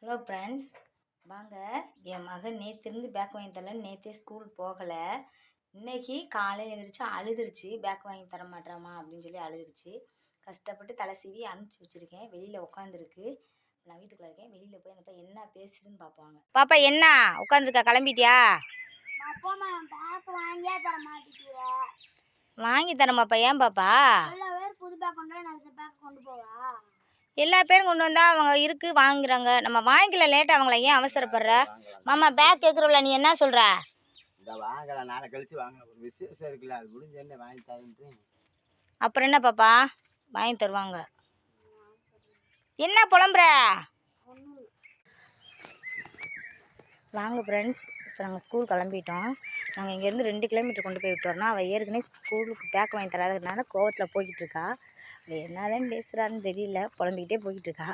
Hello friends, வாங்க. என் மகன் நேற்றுலேருந்து back வாங்கி தரலன்னு நேற்றே ஸ்கூல் போகலை. இன்றைக்கி காலையில் எழுந்திரிச்சு அழுதுருச்சு, பேக் வாங்கி தர மாட்டேறாம்மா அப்படின்னு சொல்லி அழுதுருச்சு. கஷ்டப்பட்டு தலை சீவி அனுப்பிச்சி வச்சுருக்கேன். வெளியில் உட்காந்துருக்கு. நான் வீட்டுக்குள்ளே இருக்கேன். வெளியில் போய் அந்த பையன் என்ன பேசுதுன்னு பார்ப்பாங்க. பாப்பா என்ன உட்காந்துருக்கா? கிளம்பிட்டியா? வாங்கி தரமாப்பா. ஏன் பாப்பா? எல்லா பேரும் கொண்டு வந்தால் அவங்க இருக்குது வாங்குறாங்க. நம்ம வாங்கிக்கல லேட்டாக அவங்கள ஏன் அவசரப்படுற? மாமா பேக் கேட்குறோம்ல, நீ என்ன சொல்கிற? வாங்கலாம், நாளை கழிச்சு வாங்கலாம். ஒரு விசேஷம் இருக்குல்ல, அது முடிஞ்ச என்ன வாங்கி தரேன்ட்டு. அப்புறம் என்ன பாப்பா? வாங்கி தருவாங்க. என்ன புலம்புற? வாங்க ஃப்ரெண்ட்ஸ், இப்போ நாங்கள் ஸ்கூல் கிளம்பிட்டோம். நாங்கள் இங்கேருந்து 2 கிலோமீட்டர் கொண்டு போய் விட்டோம்னா, அவள் ஏற்கனவே ஸ்கூலுக்கு பேக் வாங்கி தராததுனால கோவத்தில் போய்கிட்டு இருக்கா. அவள் என்னதான் பேசுகிறான்னு தெரியல, புலம்பிக்கிட்டே போய்கிட்டு இருக்கா.